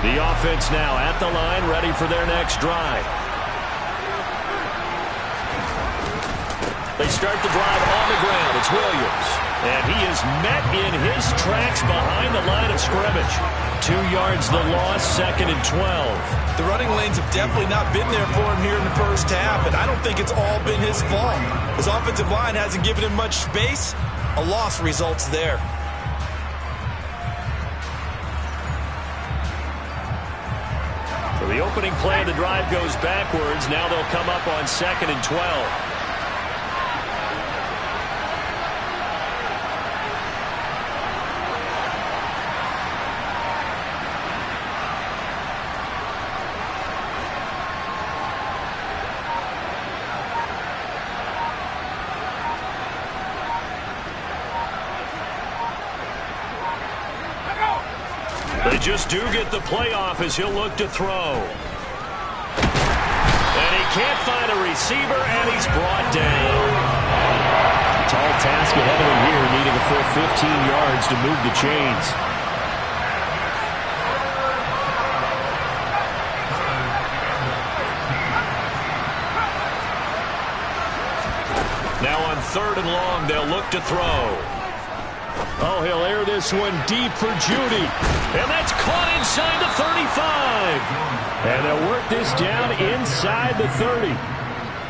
The offense now at the line, ready for their next drive. They start the drive on the ground. It's Williams. And he is met in his tracks behind the line of scrimmage. 2 yards the loss, 2nd and 12. The running lanes have definitely not been there for him here in the first half, and I don't think it's all been his fault. His offensive line hasn't given him much space. A loss results there. So the opening play of the drive goes backwards. Now they'll come up on 2nd and 12. They just do get the playoff as he'll look to throw. And he can't find a receiver, and he's brought down. Tall task ahead of him here, needing a full 15 yards to move the chains. Now on 3rd and long, they'll look to throw. Oh, he'll air this one deep for Judy. And that's caught inside the 35. And they'll work this down inside the 30.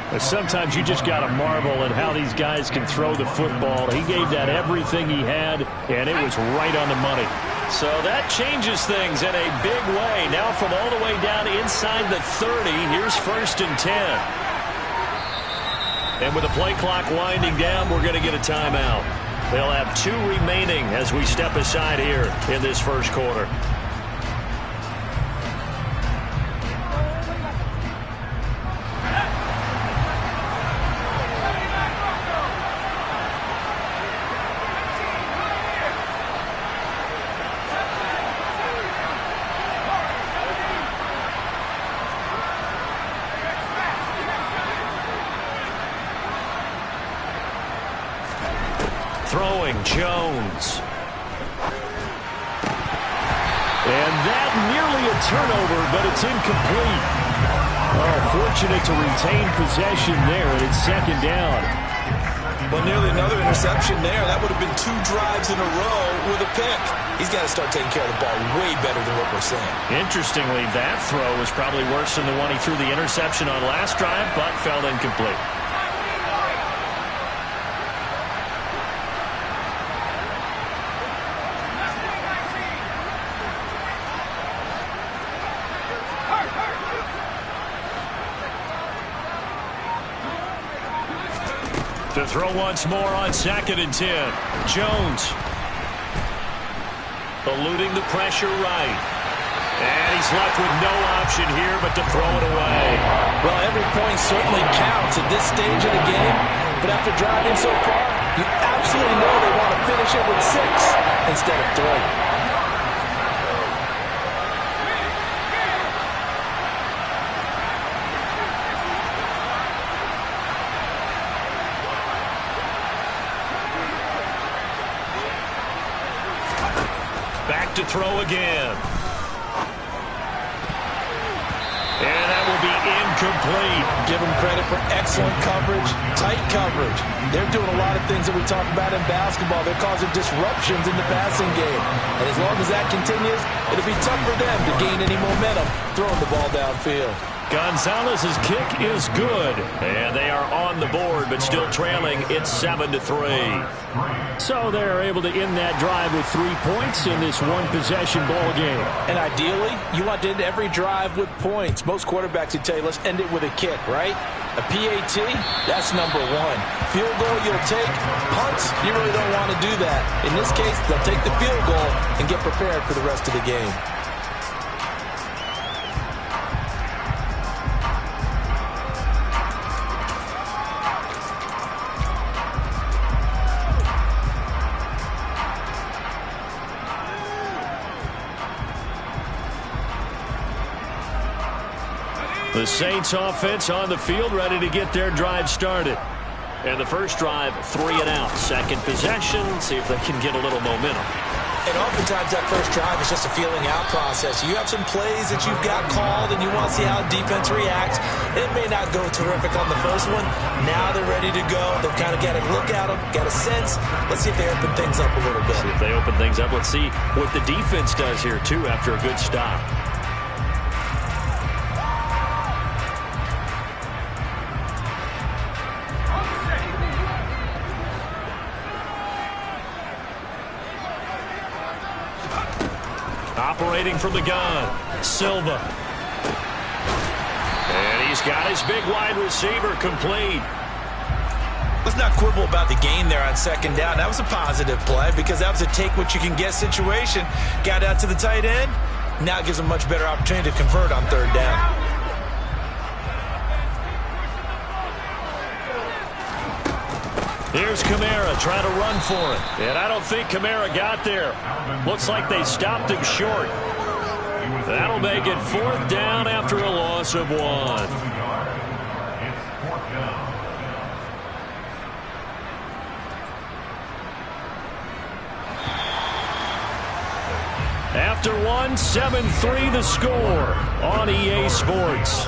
But sometimes you just got to marvel at how these guys can throw the football. He gave that everything he had, and it was right on the money. So that changes things in a big way. Now from all the way down inside the 30, here's 1st and 10. And with the play clock winding down, we're going to get a timeout. They'll have 2 remaining as we step aside here in this first quarter. Throwing Jones. And that nearly a turnover, but it's incomplete. Oh, fortunate to retain possession there, and it's 2nd down. Well, nearly another interception there. That would have been 2 drives in a row with a pick. He's got to start taking care of the ball way better than what we're saying. Interestingly, that throw was probably worse than the one he threw the interception on last drive, but fell incomplete. To throw once more on 2nd and 10. Jones. Eluding the pressure right. And he's left with no option here but to throw it away. Well, every point certainly counts at this stage of the game. But after driving so far, you absolutely know they want to finish it with 6 instead of 3. To throw again. And that will be incomplete. Give them credit for excellent coverage, tight coverage. They're doing a lot of things that we talk about in basketball. They're causing disruptions in the passing game. And as long as that continues, it'll be tough for them to gain any momentum throwing the ball downfield. Gonzalez's kick is good. And they are on the board, but still trailing. It's 7-3. So they're able to end that drive with 3 points in this one-possession ball game. And ideally, you want to end every drive with points. Most quarterbacks would tell you, let's end it with a kick, right? A PAT, that's number 1. Field goal you'll take. Punts, you really don't want to do that. In this case, they'll take the field goal and get prepared for the rest of the game. The Saints offense on the field, ready to get their drive started. And the first drive, 3 and out. Second possession, see if they can get a little momentum. And oftentimes that first drive is just a feeling out process. You have some plays that you've got called and you want to see how defense reacts. It may not go terrific on the first one. Now they're ready to go. They've kind of got a look at them, got a sense. Let's see if they open things up a little bit. See if they open things up. Let's see what the defense does here, too, after a good stop. Operating from the gun, Silva. And he's got his big wide receiver complete. Let's not quibble about the gain there on second down. That was a positive play because that was a take-what-you-can-get situation. Got out to the tight end. Now it gives them a much better opportunity to convert on third down. Here's Kamara trying to run for it. And I don't think Kamara got there. Looks like they stopped him short. That'll make it fourth down after a loss of 1. After 1, 7-3 the score on EA Sports.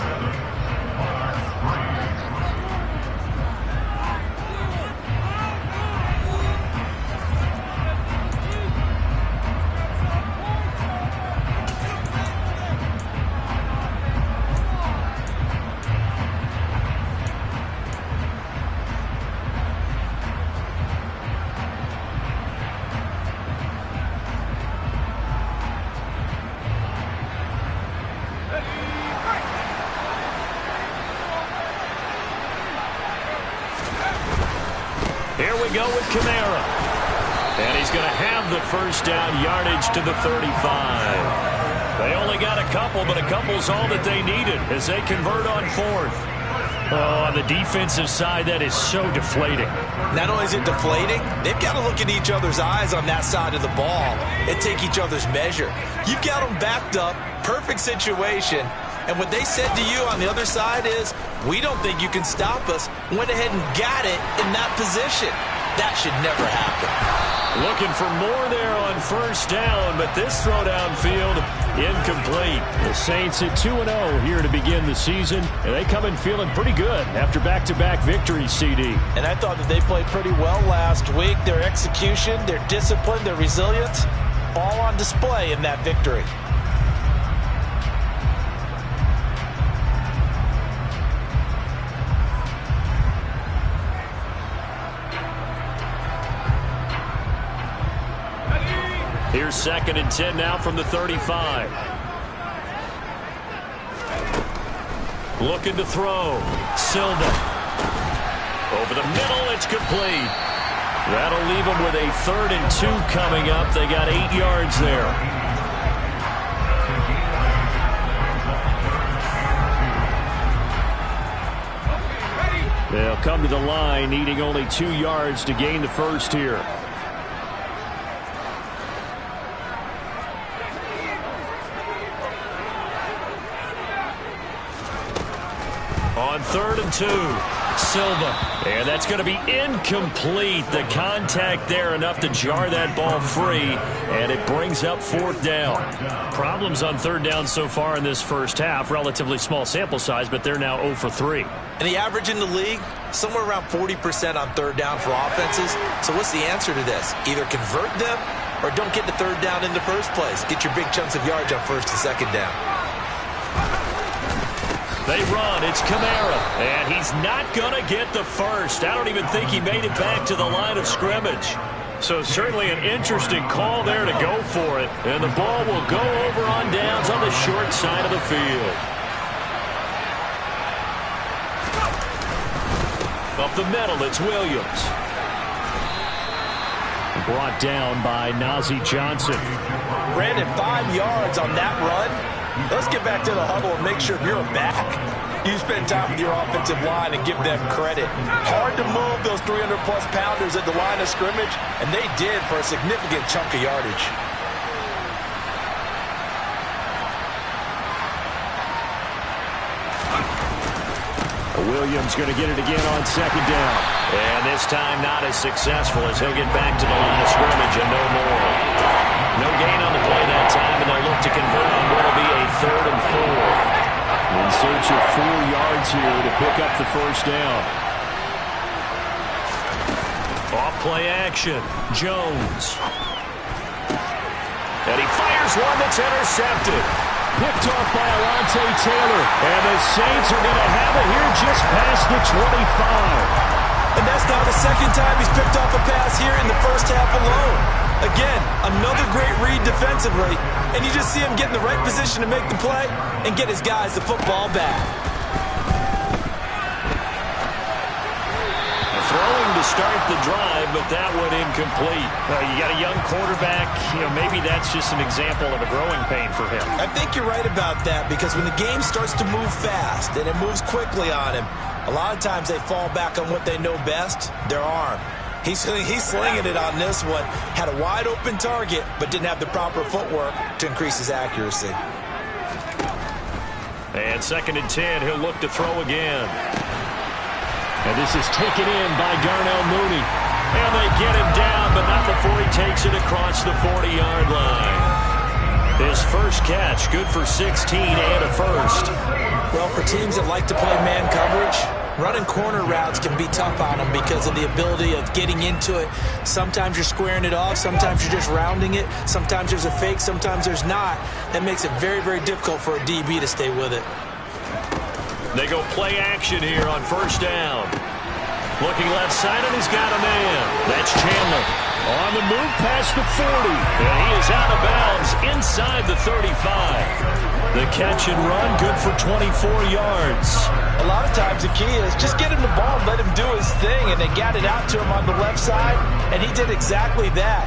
Here we go with Kamara. And he's going to have the first down yardage to the 35. They only got a couple, but a couple's all that they needed as they convert on fourth. Oh, on the defensive side, that is so deflating. Not only is it deflating, they've got to look in each other's eyes on that side of the ball and take each other's measure. You've got them backed up, perfect situation. And what they said to you on the other side is, we don't think you can stop us. Went ahead and got it in that position. That should never happen. Looking for more there on first down, but this throw downfield incomplete. The Saints at 2-0 here to begin the season, and they come in feeling pretty good after back-to-back victories, CD. And I thought that they played pretty well last week. Their execution, their discipline, their resilience, all on display in that victory. Here's 2nd and 10 now from the 35. Looking to throw. Silva. Over the middle, it's complete. That'll leave them with a 3rd and 2 coming up. They got 8 yards there. They'll come to the line, needing only 2 yards to gain the first here. On 3rd and 2, Silva. And that's going to be incomplete. The contact there enough to jar that ball free, and it brings up 4th down. Problems on 3rd down so far in this first half. Relatively small sample size, but they're now 0 for 3. And the average in the league, somewhere around 40% on 3rd down for offenses. So what's the answer to this? Either convert them or don't get the 3rd down in the first place. Get your big chunks of yards on 1st and 2nd down. They run. It's Kamara. And he's not going to get the first. I don't even think he made it back to the line of scrimmage. So certainly an interesting call there to go for it. And the ball will go over on downs on the short side of the field. Up the middle, it's Williams. Brought down by Najee Johnson. Brandon, 5 yards on that run. Let's get back to the huddle and make sure you're back. You spend time with your offensive line and give them credit. Hard to move those 300-plus pounders at the line of scrimmage, and they did for a significant chunk of yardage. Williams going to get it again on 2nd down. And this time not as successful as he'll get back to the line of scrimmage and no more. No gain on the play that time, and they'll look to convert on what will be a 3rd and 4. In search of 4 yards here to pick up the first down. Off play action. Jones. And he fires one that's intercepted. Picked off by Alontae Taylor. And the Saints are going to have it here just past the 25. And that's now the second time he's picked off a pass here in the first half alone. Again, another great read defensively. And you just see him get in the right position to make the play and get his guys the football back. Throwing to start the drive, but that one incomplete. You got a young quarterback. Maybe that's just an example of a growing pain for him. I think you're right about that, because when the game starts to move fast and it moves quickly on him, a lot of times they fall back on what they know best, their arm. He's slinging it on this one. Had a wide open target, but didn't have the proper footwork to increase his accuracy. And 2nd and 10, he'll look to throw again. And this is taken in by Darnell Mooney. And they get him down, but not before he takes it across the 40-yard line. His first catch, good for 16 and a first. Well, for teams that like to play man coverage, running corner routes can be tough on them because of the ability of getting into it. Sometimes you're squaring it off. Sometimes you're just rounding it. Sometimes there's a fake. Sometimes there's not. That makes it very, very difficult for a DB to stay with it. They go play action here on first down. Looking left side, and he's got a man. That's Chandler. On the move past the 40. And he is out of bounds inside the 35. The catch and run, good for 24 yards. A lot of times the key is just get him the ball and let him do his thing. And they got it out to him on the left side, and he did exactly that.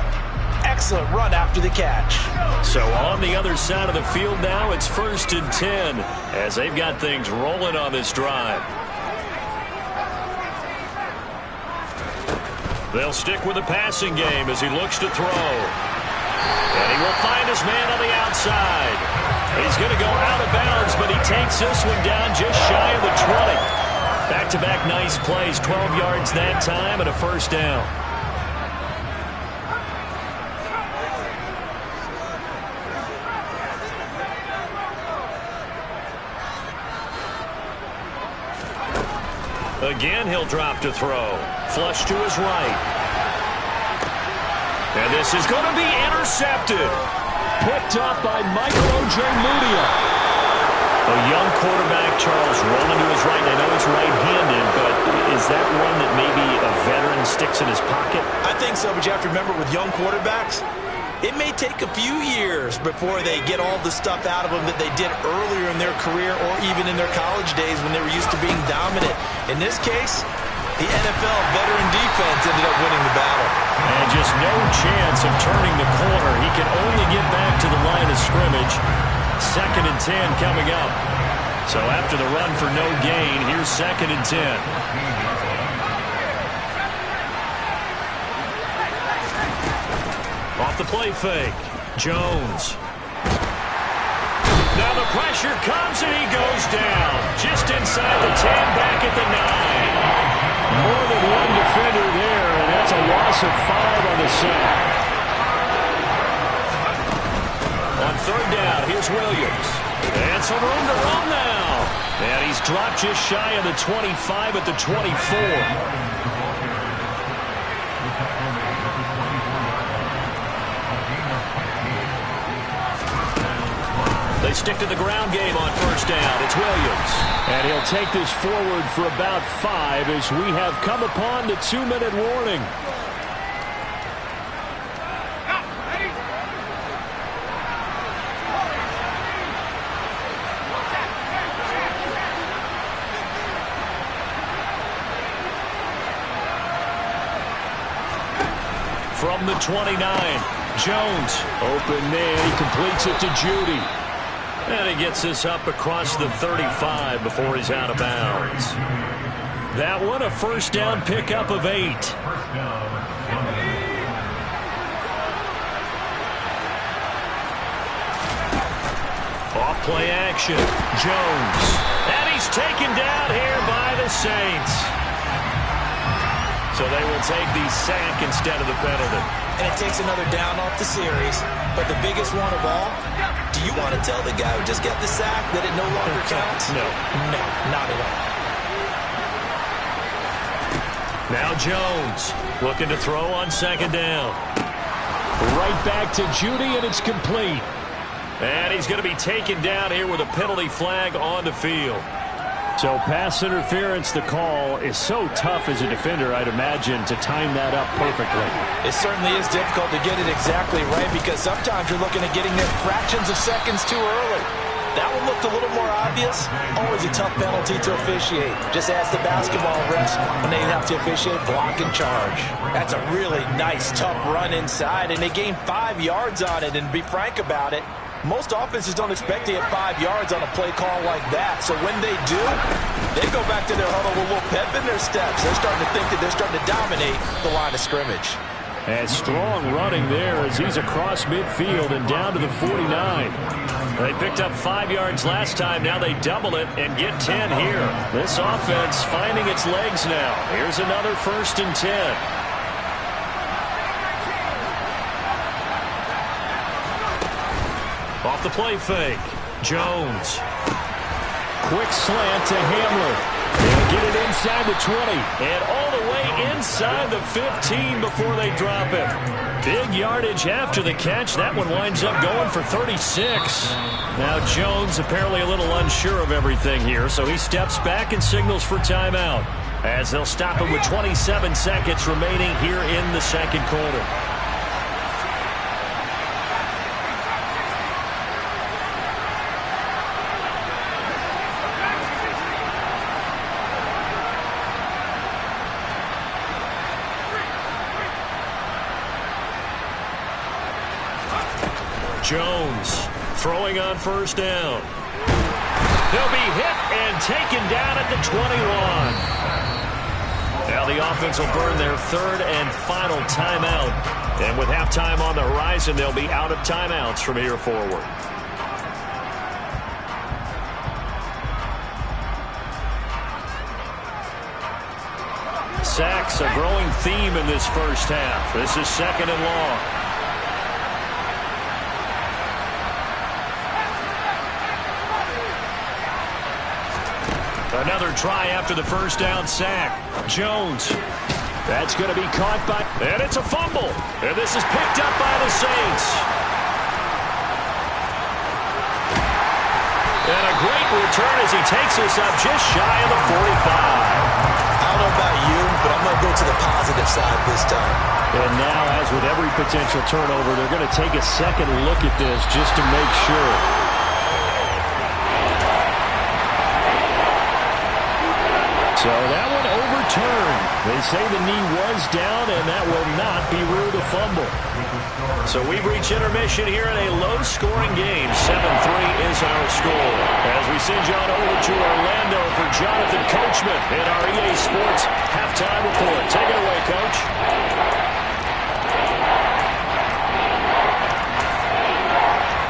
Excellent run after the catch. So on the other side of the field now, it's 1st and 10 as they've got things rolling on this drive. They'll stick with the passing game as he looks to throw. And he will find his man on the outside. He's going to go out of bounds, but he takes this one down just shy of the 20. Back-to-back nice plays, 12 yards that time and a first down. Again, he'll drop to throw. Flush to his right. And this is going to be intercepted. Picked up by Michael Ojemudia. A young quarterback, Charles, rolling to his right. I know he's right-handed, but is that one that maybe a veteran sticks in his pocket? I think so, but you have to remember with young quarterbacks, it may take a few years before they get all the stuff out of them that they did earlier in their career or even in their college days when they were used to being dominant. In this case, the NFL veteran defense ended up winning the battle. And just no chance of turning the corner. He can only get back to the line of scrimmage. 2nd and 10 coming up. So after the run for no gain, here's 2nd and 10. Off the play fake. Jones. Now the pressure comes and he goes down. Just inside the 10, back at the 9. More than one defender there, and that's a loss of 5 on the sack. On 3rd down, here's Williams. And some room to run now. And he's dropped just shy of the 25 at the 24. They stick to the ground game on 1st down. It's Williams. And he'll take this forward for about 5 as we have come upon the 2-minute warning. From the 29, Jones. Open man. He completes it to Judy. And he gets this up across the 35 before he's out of bounds. That one, a 1st down pickup of 8. Off play action. Jones. And he's taken down here by the Saints. So they will take the sack instead of the penalty. And it takes another down off the series. But the biggest one of all, do you want to tell the guy who just got the sack that it no longer counts? No. No, not at all. Now Jones looking to throw on second down. Right back to Judy, and it's complete. And he's going to be taken down here with a penalty flag on the field. So pass interference, the call is so tough as a defender, I'd imagine, to time that up perfectly. It certainly is difficult to get it exactly right because sometimes you're looking at getting there fractions of seconds too early. That one looked a little more obvious. Always a tough penalty to officiate. Just ask the basketball refs when they have to officiate block and charge. That's a really nice, tough run inside, and they gained 5 yards on it. And to be frank about it, most offenses don't expect to get 5 yards on a play call like that. So when they do, they go back to their huddle with a little pep in their steps. They're starting to think that they're starting to dominate the line of scrimmage. And strong running there as he's across midfield and down to the 49. They picked up 5 yards last time. Now they double it and get 10 here. This offense finding its legs now. Here's another 1st and 10. Off the play fake. Jones. Quick slant to Hamler. They'll get it inside the 20. And all the way inside the 15 before they drop it. Big yardage after the catch. That one winds up going for 36. Now Jones apparently a little unsure of everything here, so he steps back and signals for timeout as they'll stop it with 27 seconds remaining here in the second quarter. Jones throwing on 1st down. He'll be hit and taken down at the 21. Now the offense will burn their 3rd and final timeout. And with halftime on the horizon, they'll be out of timeouts from here forward. Sacks, a growing theme in this first half. This is 2nd and long. Another try after the 1st down sack. Jones. That's going to be caught by... And it's a fumble. And this is picked up by the Saints. And a great return as he takes us up just shy of the 45. I don't know about you, but I'm going to go to the positive side this time. And now, as with every potential turnover, they're going to take a second look at this just to make sure. So that one overturned. They say the knee was down, and that will not be ruled a fumble. So we've reached intermission here in a low-scoring game. 7-3 is our score. As we send you on over to Orlando for Jonathan Coachman in our EA Sports halftime report. Take it away, Coach.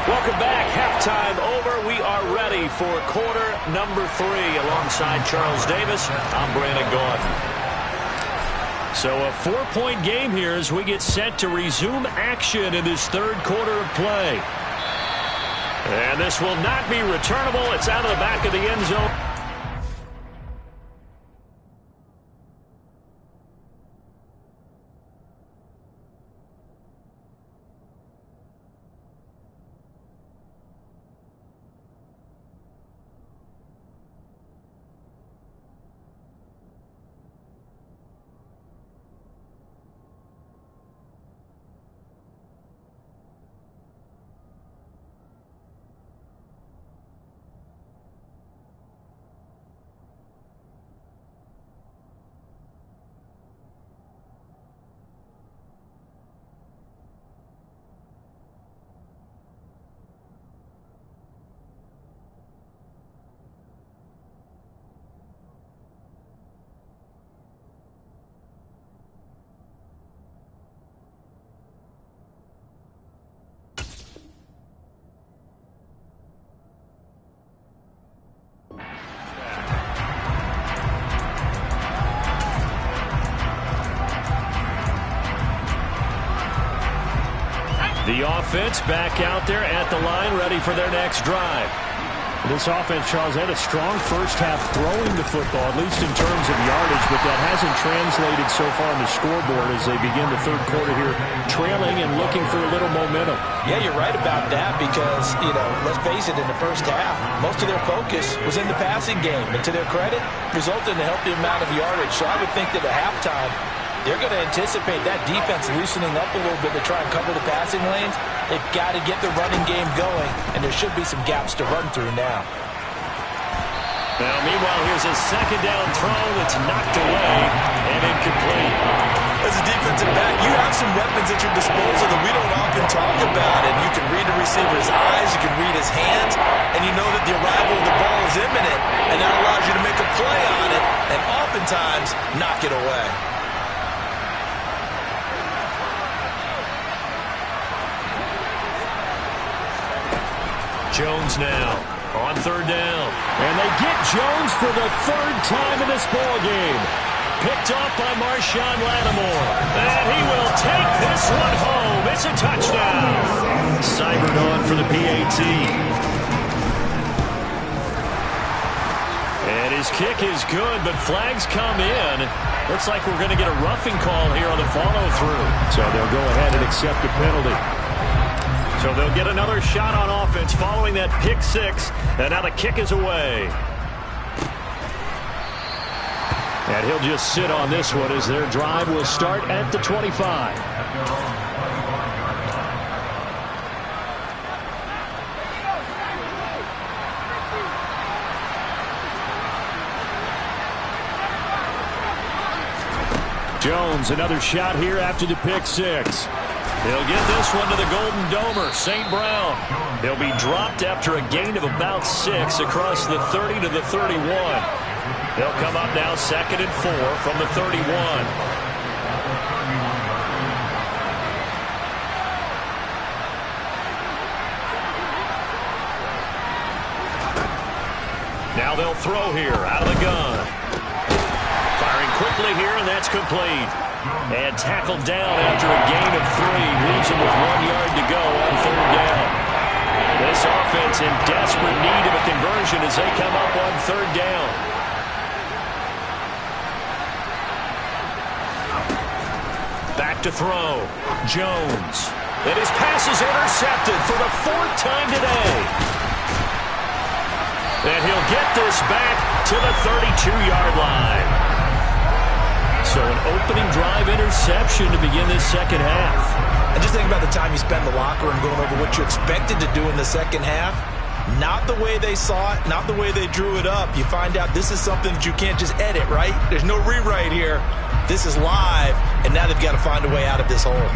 Welcome back. Halftime over. We are ready for quarter number 3 alongside Charles Davis. I'm Brandon Gaudin. So a 4-point game here as we get set to resume action in this 3rd quarter of play. And this will not be returnable. It's out of the back of the end zone. The offense back out there at the line, ready for their next drive. This offense, Charles, had a strong first half throwing the football, at least in terms of yardage, but that hasn't translated so far on the scoreboard as they begin the third quarter here, trailing and looking for a little momentum. Yeah, you're right about that because, let's face it, in the first half, most of their focus was in the passing game. And to their credit, resulted in a healthy amount of yardage. So I would think that at halftime, they're going to anticipate that defense loosening up a little bit to try and cover the passing lanes. They've got to get the running game going, and there should be some gaps to run through now. Now, meanwhile, here's a second down throw that's knocked away and incomplete. As a defensive back, you have some weapons at your disposal that we don't often talk about, and you can read the receiver's eyes, you can read his hands, and you know that the arrival of the ball is imminent, and that allows you to make a play on it and oftentimes knock it away. Jones now on third down. And they get Jones for the third time in this ballgame. Picked off by Marshawn Lattimore. And he will take this one home. It's a touchdown. Cybert on for the PAT. And his kick is good, but flags come in. Looks like we're going to get a roughing call here on the follow-through. So they'll go ahead and accept the penalty. So they'll get another shot on offense following that pick six. And now the kick is away. And he'll just sit on this one as their drive will start at the 25. Jones, another shot here after the pick six. He'll get this one to the Golden Domer, St. Brown. He'll be dropped after a gain of about 6 across the 30 to the 31. He'll come up now 2nd and 4 from the 31. Now they'll throw here out of the gun. Firing quickly here, and that's complete. And tackled down after a gain of 3. Leaves him with 1 yard to go on third down. This offense in desperate need of a conversion as they come up on third down. Back to throw. Jones. And his pass is intercepted for the 4th time today. And he'll get this back to the 32-yard line. So an opening drive interception to begin this second half. And just think about the time you spend in the locker room going over what you expected to do in the second half. Not the way they saw it, not the way they drew it up. You find out this is something that you can't just edit, right? There's no rewrite here. This is live, and now they've got to find a way out of this hole.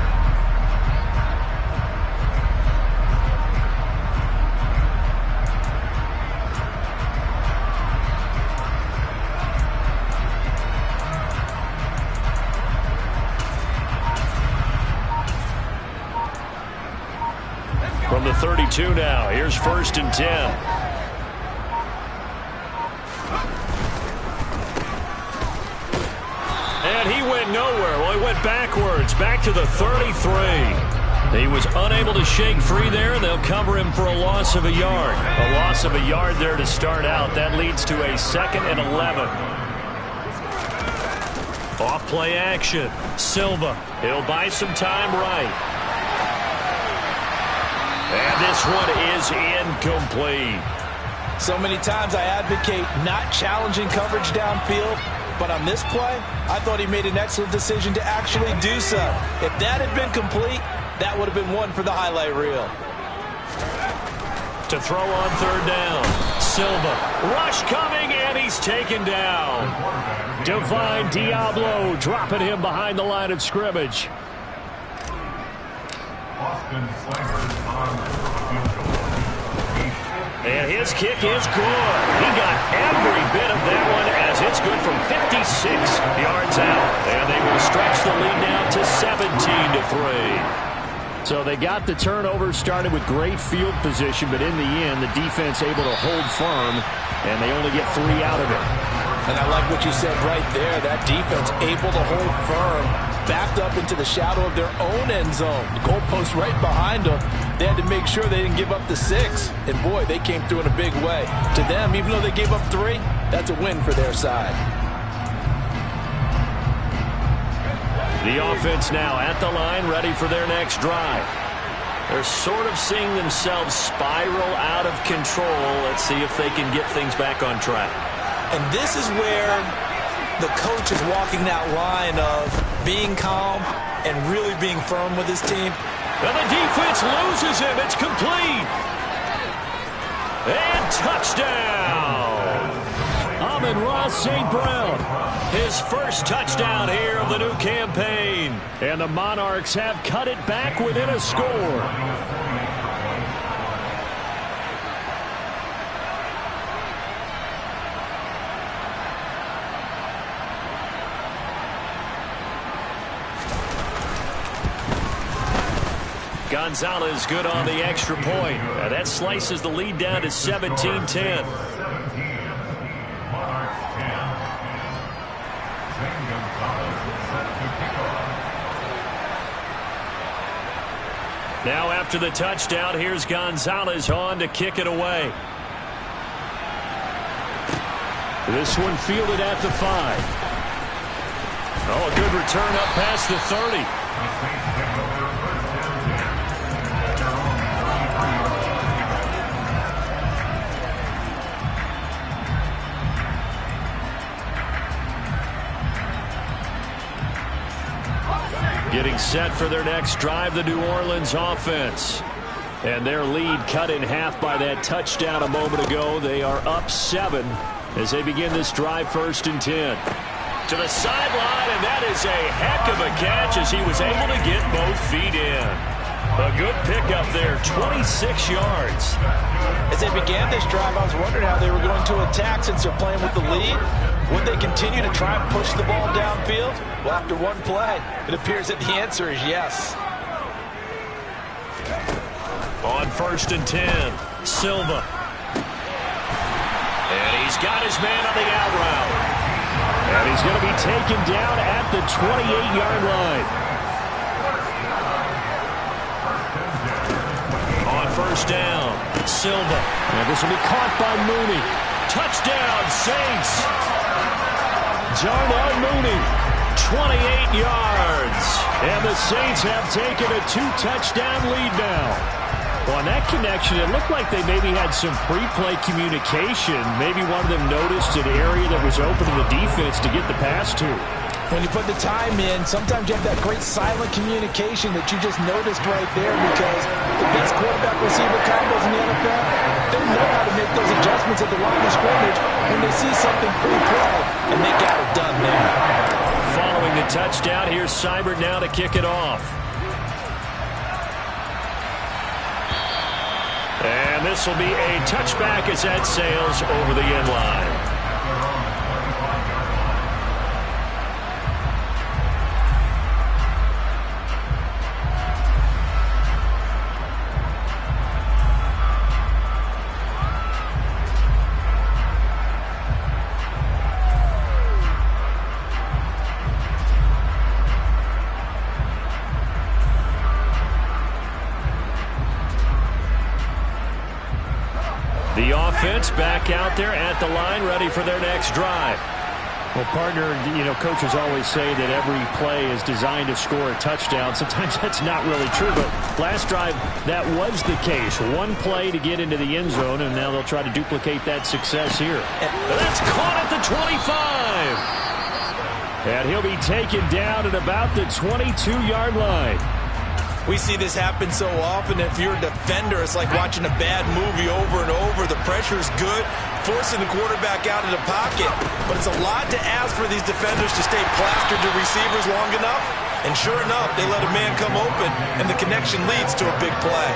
From the 32 now, here's 1st and 10. And he went nowhere. Well, he went backwards, back to the 33. He was unable to shake free there. They'll cover him for a loss of a yard. A loss of a yard there to start out. That leads to a 2nd and 11. Off play action. Silva. He'll buy some time right. And this one is incomplete. So many times I advocate not challenging coverage downfield, but on this play, I thought he made an excellent decision to actually do so. If that had been complete, that would have been one for the highlight reel. To throw on third down. Silva. Rush coming, and he's taken down. Divine Diablo dropping him behind the line of scrimmage. And his kick is good. He got every bit of that one as it's good from 56 yards out. And they will stretch the lead now to 17-3. So they got the turnover, started with great field position, but in the end, the defense able to hold firm, and they only get 3 out of it. And I like what you said right there. That defense able to hold firm. backed up into the shadow of their own end zone. The goalpost right behind them. They had to make sure they didn't give up the 6. And, boy, they came through in a big way. To them, even though they gave up 3, that's a win for their side. The offense now at the line, ready for their next drive. They're sort of seeing themselves spiral out of control. Let's see if they can get things back on track. And this is where the coach is walking that line of being calm and really being firm with his team. And the defense loses him. It's complete. And touchdown. Amon-Ra St. Brown. His first touchdown here of the new campaign. And the Monarchs have cut it back within a score. Gonzalez good on the extra point. Now that slices the lead down to 17-10. Now after the touchdown, here's Gonzalez on to kick it away. This one fielded at the 5. Oh, a good return up past the 30. Getting set for their next drive, the New Orleans offense. And their lead cut in half by that touchdown a moment ago. They are up 7 as they begin this drive, 1st and 10. To the sideline, and that is a heck of a catch as he was able to get both feet in. A good pickup there, 26 yards. As they began this drive, I was wondering how they were going to attack since they're playing with the lead. Would they continue to try and push the ball downfield? Well, after one play, it appears that the answer is yes. On 1st and 10, Silva. And he's got his man on the out route. And he's going to be taken down at the 28-yard line. On 1st down, Silva. And this will be caught by Mooney. Touchdown, Saints. Darnell Mooney, 28 yards. And the Saints have taken a 2-touchdown lead now. Well, on that connection, it looked like they maybe had some pre-play communication. Maybe one of them noticed an area that was open in the defense to get the pass to. When you put the time in, sometimes you have that great silent communication that you just noticed right there, because the best quarterback-receiver combos in the NFL, they know how to make those adjustments at the line of scrimmage when they see something pre-play, and they got it done there. Following the touchdown, here's Seibert now to kick it off. And this will be a touchback as that sails over the end line. The offense back out there at the line, ready for their next drive. Well, partner, coaches always say that every play is designed to score a touchdown. Sometimes that's not really true, but last drive, that was the case. One play to get into the end zone, and now they'll try to duplicate that success here. And that's caught at the 25. And he'll be taken down at about the 22-yard line. We see this happen so often. If you're a defender, it's like watching a bad movie over and over. The pressure's good, forcing the quarterback out of the pocket. But it's a lot to ask for these defenders to stay plastered to receivers long enough. And sure enough, they let a man come open, and the connection leads to a big play.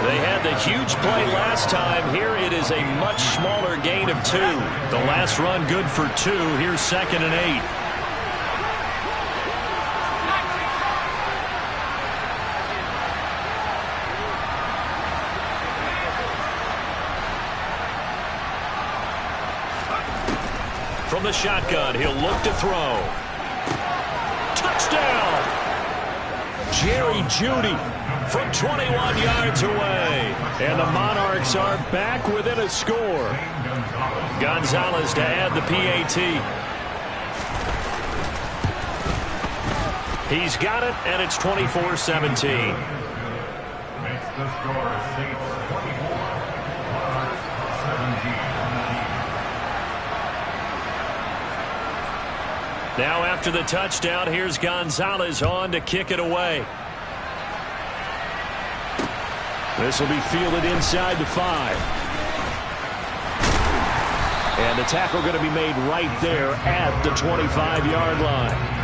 They had the huge play last time. Here it is a much smaller gain of 2. The last run good for 2. Here's 2nd and 8. From the shotgun, he'll look to throw. Touchdown! Jerry Jeudy from 21 yards away. And the Monarchs are back within a score. Gonzalez to add the PAT. He's got it, and it's 24-17. Makes the score Saints 24, Monarchs 17. Now after the touchdown, here's Gonzalez on to kick it away. This will be fielded inside the 5. And the tackle going to be made right there at the 25-yard line.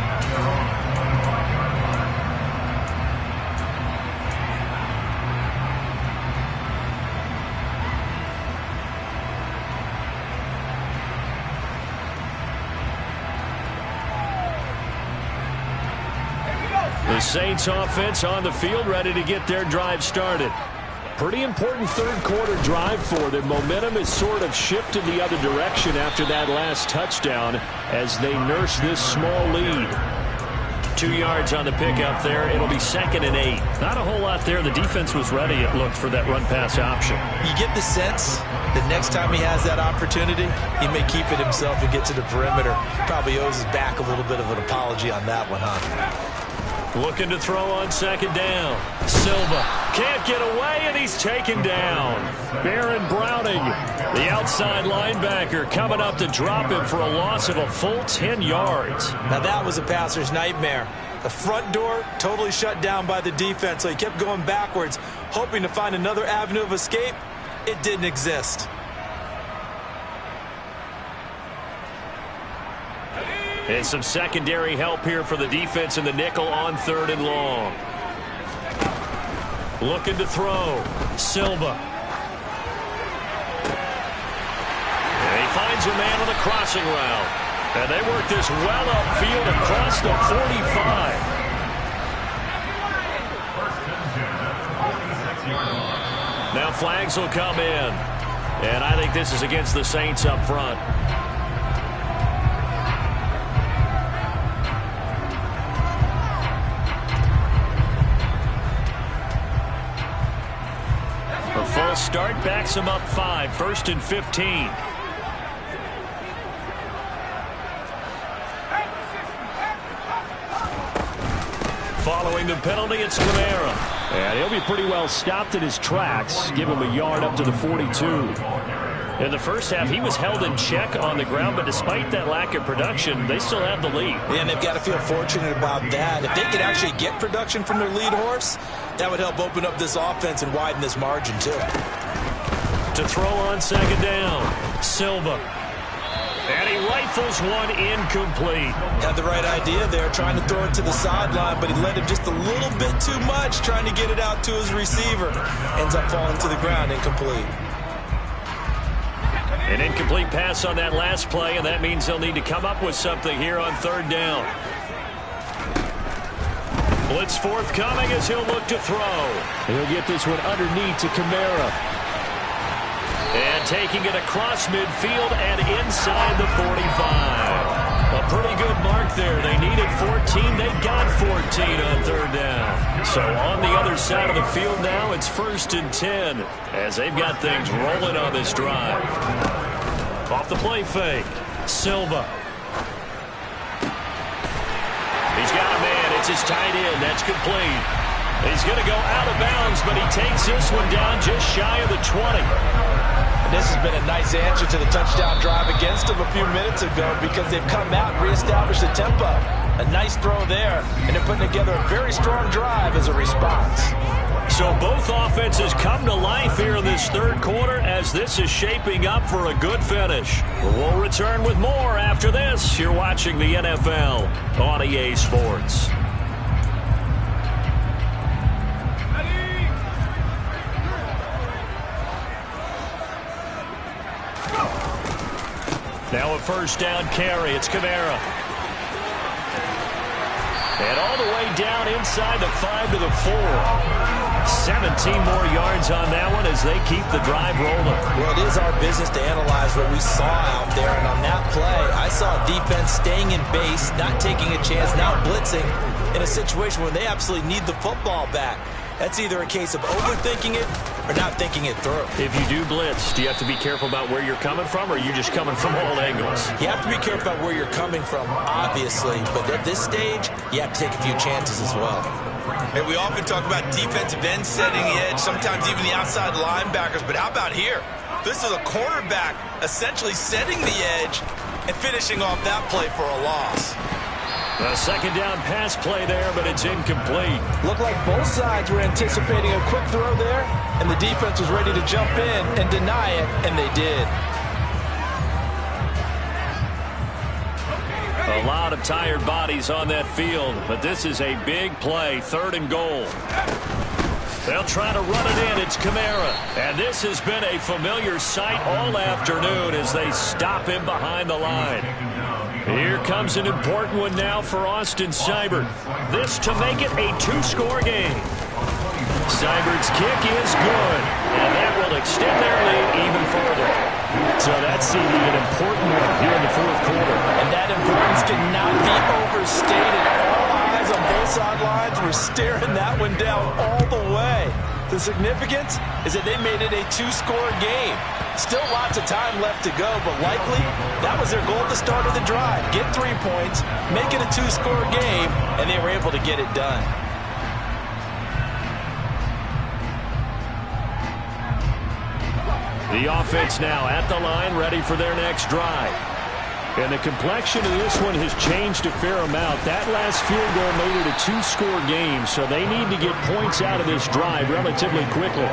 The Saints offense on the field, ready to get their drive started. Pretty important third quarter drive for them. Momentum has sort of shifted the other direction after that last touchdown as they nurse this small lead. 2 yards on the pickup there. It'll be 2nd and 8. Not a whole lot there. The defense was ready, it looked, for that run-pass option. You get the sense that next time he has that opportunity, he may keep it himself and get to the perimeter. Probably owes his back a little bit of an apology on that one, huh? Looking to throw on 2nd down. Silva can't get away, and he's taken down. Baron Browning, the outside linebacker, coming up to drop him for a loss of a full 10 yards. Now that was a passer's nightmare. The front door totally shut down by the defense, so he kept going backwards, hoping to find another avenue of escape. It didn't exist. And some secondary help here for the defense in the nickel on 3rd and long. Looking to throw. Silva. And he finds a man on the crossing route. And they work this well upfield across the 45. Now flags will come in. And I think this is against the Saints up front. Full start backs him up 5. 1st and 15. Following the penalty, it's Kamara. And he'll be pretty well stopped in his tracks. Give him a yard up to the 42. In the first half, he was held in check on the ground, but despite that lack of production, they still have the lead. And they've got to feel fortunate about that. If they could actually get production from their lead horse, that would help open up this offense and widen this margin, too. To throw on 2nd down, Silva. And he rifles one incomplete. Had the right idea there, trying to throw it to the sideline, but he led him just a little bit too much, trying to get it out to his receiver. Ends up falling to the ground, incomplete. An incomplete pass on that last play, and that means they'll need to come up with something here on 3rd down. Blitz forthcoming as he'll look to throw. He'll get this one underneath to Kamara. And taking it across midfield and inside the 45. A pretty good mark there. They needed 14. They got 14 on 3rd down. So on the other side of the field now, it's 1st and 10 as they've got things rolling on this drive. Off the play fake. Silva. He's got a man. It's his tight end. That's complete. He's going to go out of bounds, but he takes this one down just shy of the 20. And this has been a nice answer to the touchdown drive against them a few minutes ago because they've come out and reestablished the tempo. A nice throw there, and they're putting together a very strong drive as a response. So both offenses come to life here in this 3rd quarter as this is shaping up for a good finish. We'll return with more after this. You're watching the NFL on EA Sports. Now a 1st down carry. It's Kamara. And all the way down inside the 5 to the 4. 17 more yards on that one as they keep the drive rolling. Well, it is our business to analyze what we saw out there, and on that play, I saw defense staying in base, not taking a chance, not blitzing in a situation where they absolutely need the football back. That's either a case of overthinking it or not thinking it through. If you do blitz, do you have to be careful about where you're coming from, or are you just coming from all angles? You have to be careful about where you're coming from, obviously, but at this stage, you have to take a few chances as well. And we often talk about defensive ends setting the edge, sometimes even the outside linebackers, but how about here? This is a cornerback essentially setting the edge and finishing off that play for a loss. A second down pass play there, but it's incomplete. Looked like both sides were anticipating a quick throw there, and the defense was ready to jump in and deny it, and they did. A lot of tired bodies on that field, but this is a big play, 3rd and goal. They'll try to run it in. It's Kamara. And this has been a familiar sight all afternoon as they stop him behind the line. Here comes an important one now for Austin Seibert. This to make it a 2-score game. Seibert's kick is good, and that will extend their lead even further. So that's an important one here in the 4th quarter. And that importance cannot be overstated. All eyes on both sidelines were staring that one down all the way. The significance is that they made it a 2-score game. Still lots of time left to go, but likely that was their goal at the start of the drive. Get 3 points, make it a 2-score game, and they were able to get it done. The offense now at the line, ready for their next drive. And the complexion of this one has changed a fair amount. That last field goal made it a 2-score game, so they need to get points out of this drive relatively quickly.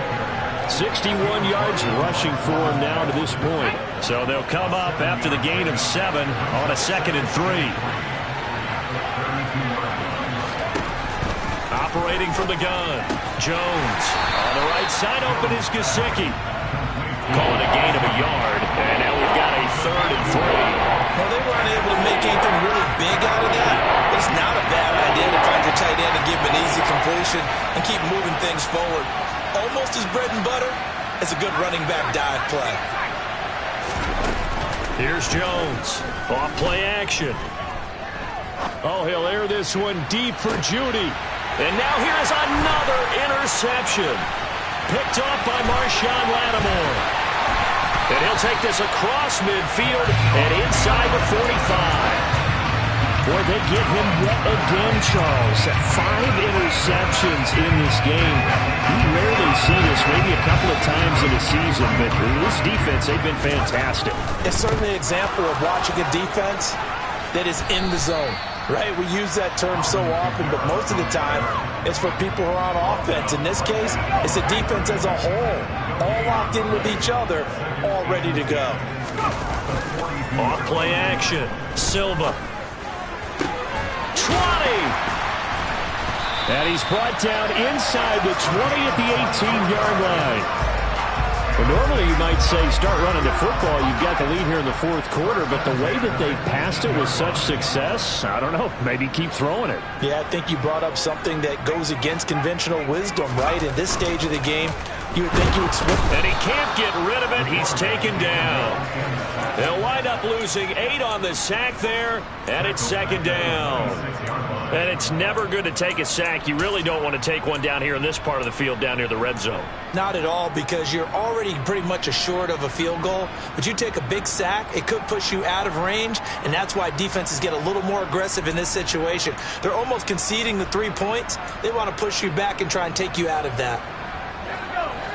61 yards rushing for him now to this point. So they'll come up after the gain of 7 on a 2nd and 3. Operating from the gun, Jones. On the right side, open is Gesicki. Calling a gain of a yard, and now we've got a 3rd and 3. Well, they weren't able to make anything really big out of that. It's not a bad idea to find your tight end and give him an easy completion and keep moving things forward. Almost as bread and butter as a good running back dive play. Here's Jones. Off play action. Oh, he'll air this one deep for Judy. And now here's another interception. Picked off by Marshawn Lattimore. And he'll take this across midfield and inside the 45. Boy, they get him yet again, Charles. 5 interceptions in this game. You rarely see this, maybe a couple of times in a season, but this defense, they've been fantastic. It's certainly an example of watching a defense that is in the zone, right? We use that term so often, but most of the time, it's for people who are on offense. In this case, it's the defense as a whole, all locked in with each other, all ready to go. Off play action. Silva. 20! And he's brought down inside the 20 at the 18-yard line. Well, normally you might say start running the football. You've got the lead here in the 4th quarter, but the way that they passed it with such success, I don't know, maybe keep throwing it. Yeah, I think you brought up something that goes against conventional wisdom, right? In this stage of the game, you would think you would switch. And he can't get rid of it. He's taken down. They'll wind up losing 8 on the sack there, and it's 2nd down. And it's never good to take a sack. You really don't want to take one down here in this part of the field down near the red zone. Not at all, because you're already pretty much assured of a field goal. But you take a big sack, it could push you out of range, and that's why defenses get a little more aggressive in this situation. They're almost conceding the 3 points. They want to push you back and try and take you out of that.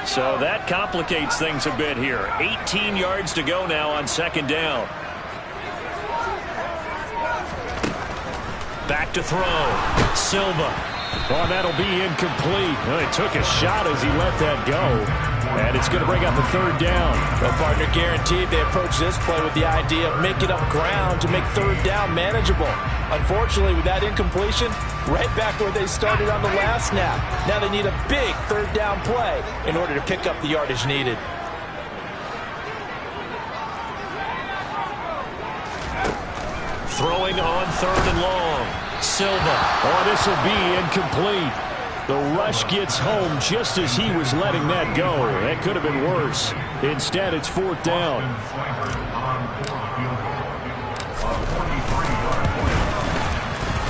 So that complicates things a bit here. 18 yards to go now on 2nd down. Back to throw. Silva. Oh, that'll be incomplete. Well, he took a shot as he let that go. And it's going to bring up a 3rd down. Well, partner, guaranteed they approach this play with the idea of making up ground to make 3rd down manageable. Unfortunately, with that incompletion, right back where they started on the last snap. Now they need a big 3rd down play in order to pick up the yardage needed. Throwing on 3rd and long. Silva. Oh, this will be incomplete. The rush gets home just as he was letting that go. That could have been worse. Instead, it's 4th down.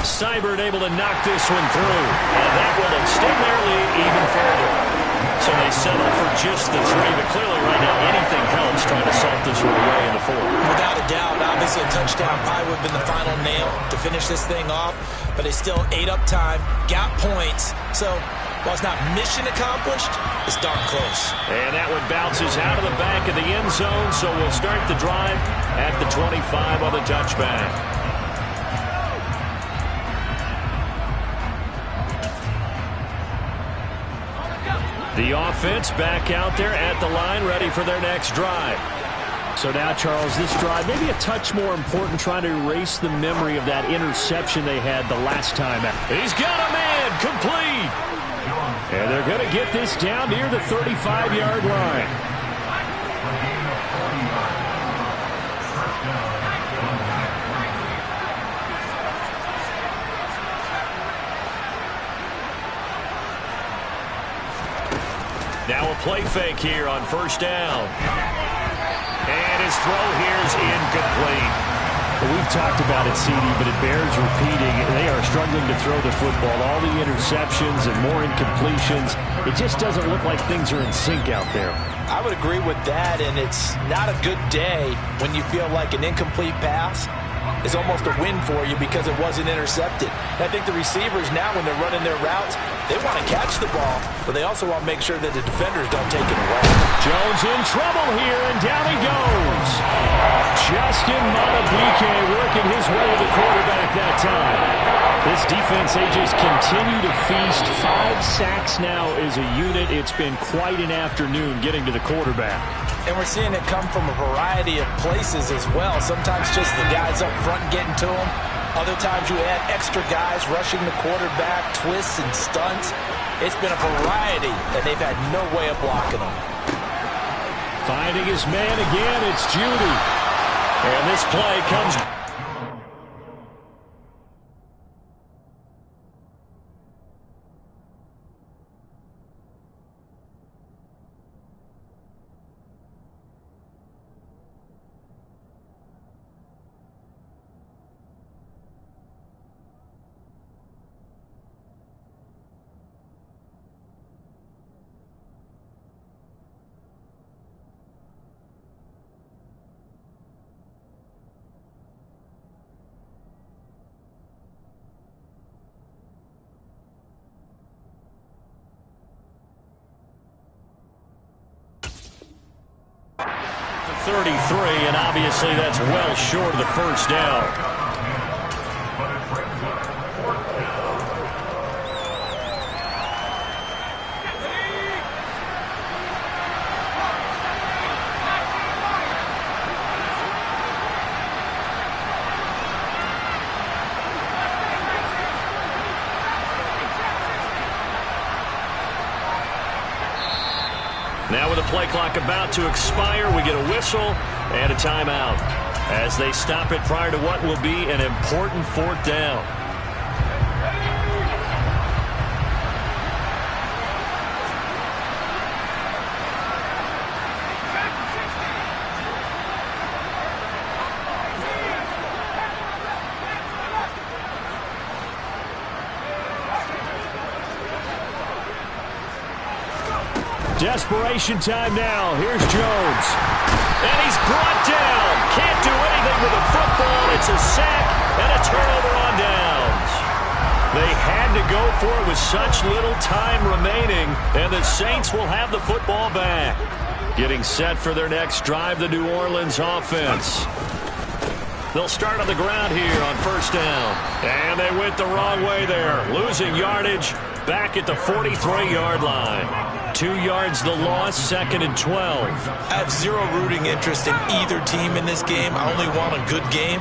Seibert able to knock this one through. And that will extend their lead even further. So they settle for just the 3, but clearly right now anything helps trying to salt this one away in the 4th. Without a doubt, obviously a touchdown probably would have been the final nail to finish this thing off, but they still ate up time, got points, so while it's not mission accomplished, it's darn close. And that one bounces out of the back of the end zone, so we'll start the drive at the 25 on the touchback. The offense back out there at the line, ready for their next drive. So now, Charles, this drive maybe a touch more important, trying to erase the memory of that interception they had the last time out. He's got a man, complete. And they're going to get this down near the 35-yard line. Now a play fake here on 1st down. And his throw here is incomplete. Well, we've talked about it, CD, but it bears repeating. They are struggling to throw the football. All the interceptions and more incompletions. It just doesn't look like things are in sync out there. I would agree with that, and it's not a good day when you feel like an incomplete pass is almost a win for you because it wasn't intercepted. And I think the receivers now, when they're running their routes, they want to catch the ball, but they also want to make sure that the defenders don't take it away. Jones in trouble here, and down he goes. Justin Madubuike working his way to the quarterback that time. This defense, they just continue to feast. 5 sacks now as a unit. It's been quite an afternoon getting to the quarterback. And we're seeing it come from a variety of places as well. Sometimes just the guys up front getting to them. Other times you add extra guys rushing the quarterback, twists and stunts. It's been a variety, and they've had no way of blocking them. Finding his man again, it's Judy. And this play comes... to 33, and obviously that's well short of the 1st down. Now with the play clock about to expire, we get a whistle and a timeout as they stop it prior to what will be an important 4th down. Desperation time now. Here's Jones. And he's brought down. Can't do anything with the football. It's a sack and a turnover on downs. They had to go for it with such little time remaining, and the Saints will have the football back. Getting set for their next drive, the New Orleans offense. They'll start on the ground here on 1st down. And they went the wrong way there. Losing yardage back at the 43-yard line. 2 yards the loss, 2nd and 12. I have zero rooting interest in either team in this game. I only want a good game.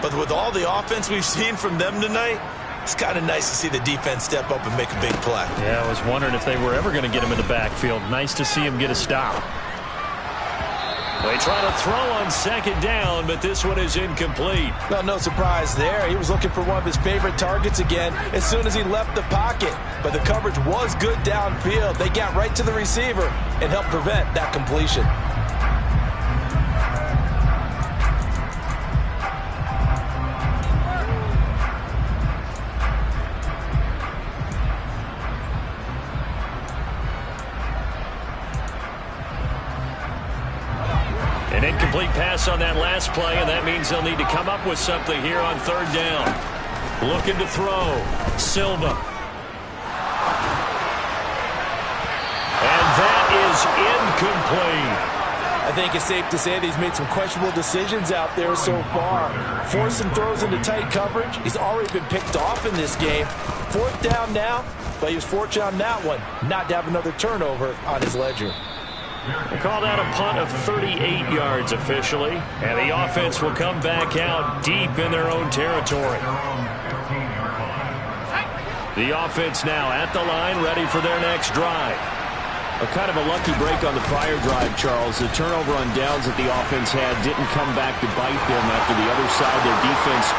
But with all the offense we've seen from them tonight, it's kind of nice to see the defense step up and make a big play. Yeah, I was wondering if they were ever going to get him in the backfield. Nice to see him get a stop. They try to throw on second down, but this one is incomplete. Well, no surprise there. He was looking for one of his favorite targets again as soon as he left the pocket. But the coverage was good downfield. They got right to the receiver and helped prevent that completion. An incomplete pass on that last play, and that means they'll need to come up with something here on third down. Looking to throw. Silva. And that is incomplete. I think it's safe to say that he's made some questionable decisions out there so far. Forced some throws into tight coverage. He's already been picked off in this game. Fourth down now, but he was fortunate on that one not to have another turnover on his ledger. They call that a punt of 38 yards officially, and the offense will come back out deep in their own territory. The offense now at the line, ready for their next drive. A kind of a lucky break on the prior drive, Charles. The turnover on downs that the offense had didn't come back to bite them after the other side. Their defense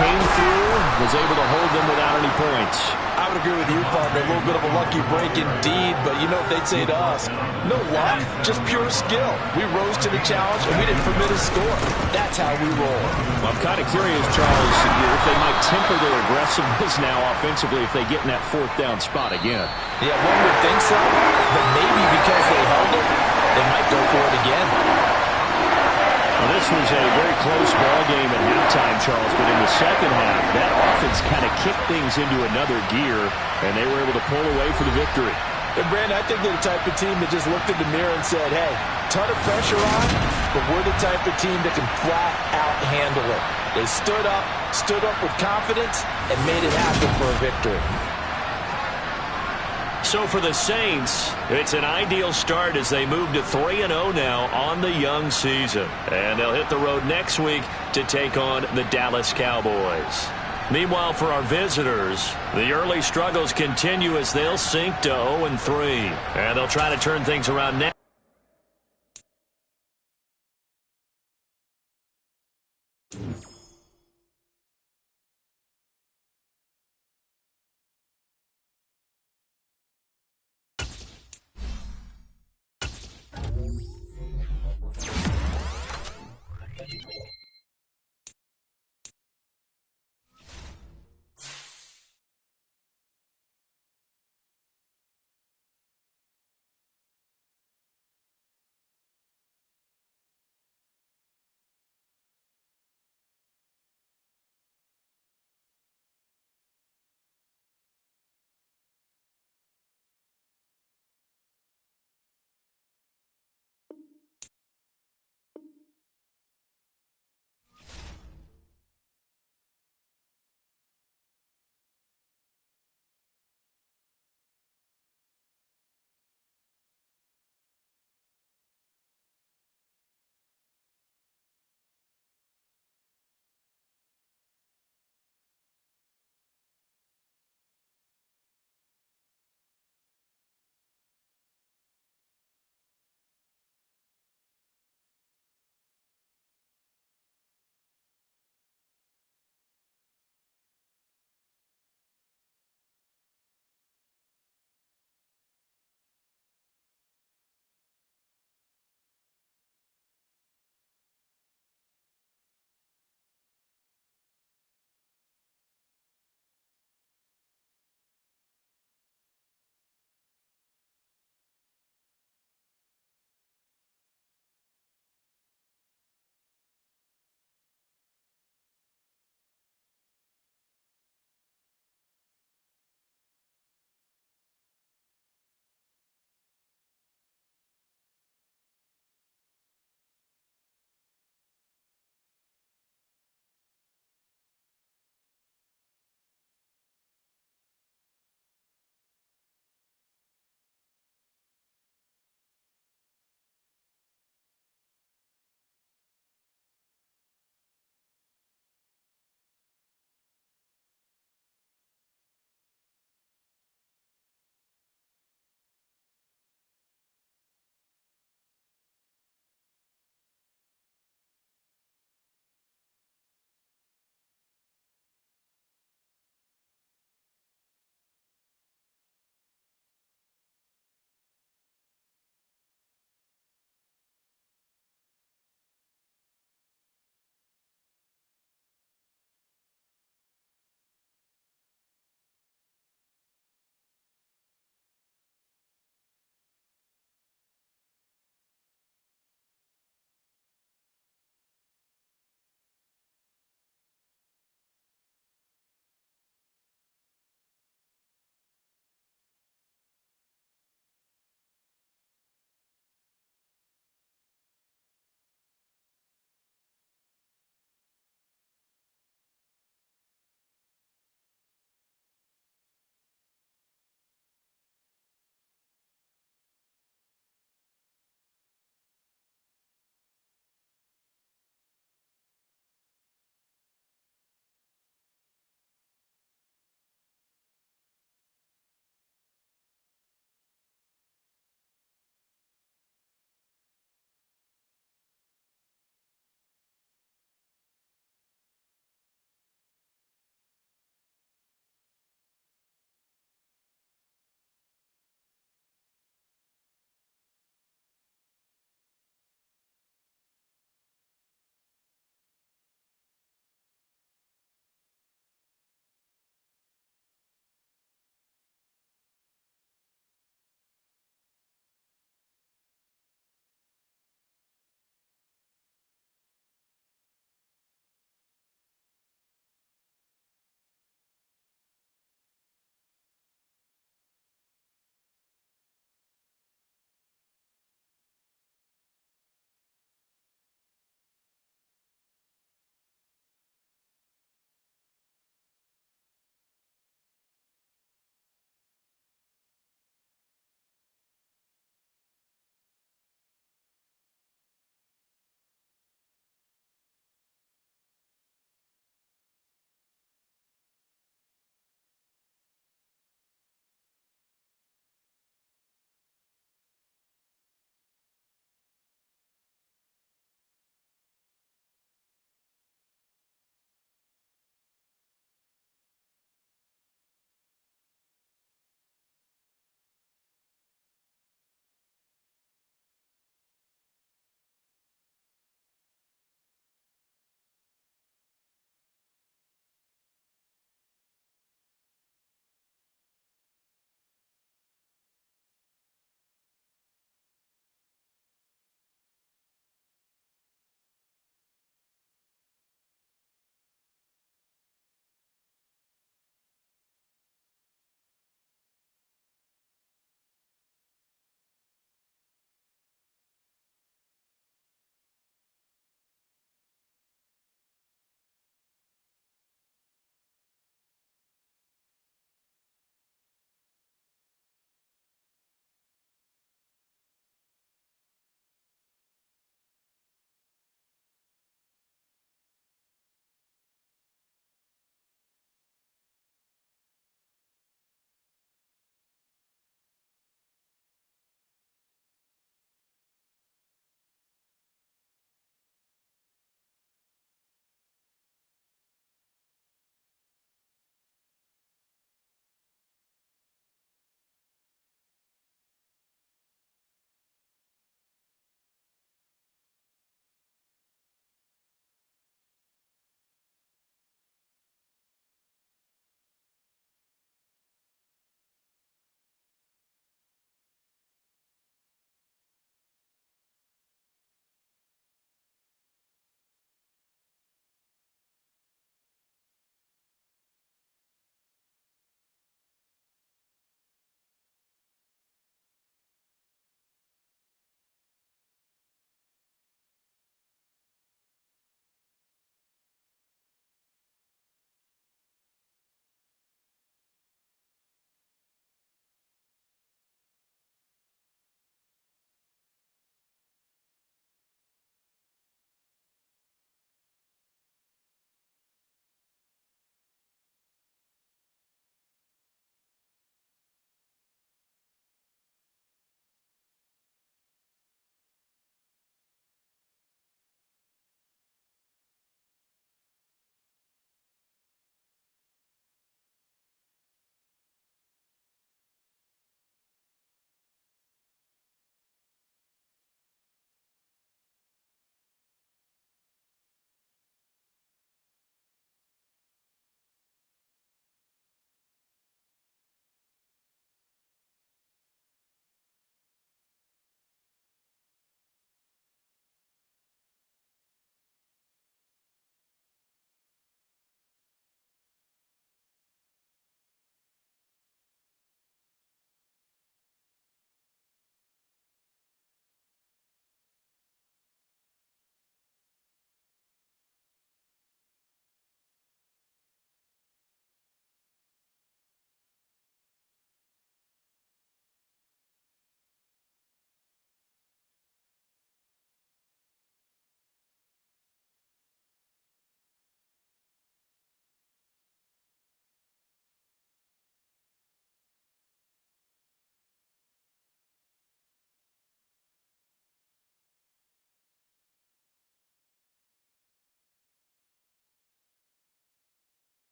came through, was able to hold them without any points. I would agree with you, partner. A little bit of a lucky break indeed, but you know what they'd say to us? No luck, just pure skill. We rose to the challenge, and we didn't permit a score. That's how we roll. Well, I'm kind of curious, Charles, if they might temper their aggressiveness now offensively if they get in that fourth down spot again. Yeah, one would think so, but maybe because they held it, they might go for it again. Well, this was a very close ball game at halftime, Charles, but in the second half, that offense kind of kicked things into another gear, and they were able to pull away for the victory. And, Brandon, I think they're the type of team that just looked in the mirror and said, hey, ton of pressure on, but we're the type of team that can flat out handle it. They stood up with confidence, and made it happen for a victory. So for the Saints, it's an ideal start as they move to 3-0 now on the young season. And they'll hit the road next week to take on the Dallas Cowboys. Meanwhile, for our visitors, the early struggles continue as they'll sink to 0-3. And they'll try to turn things around next.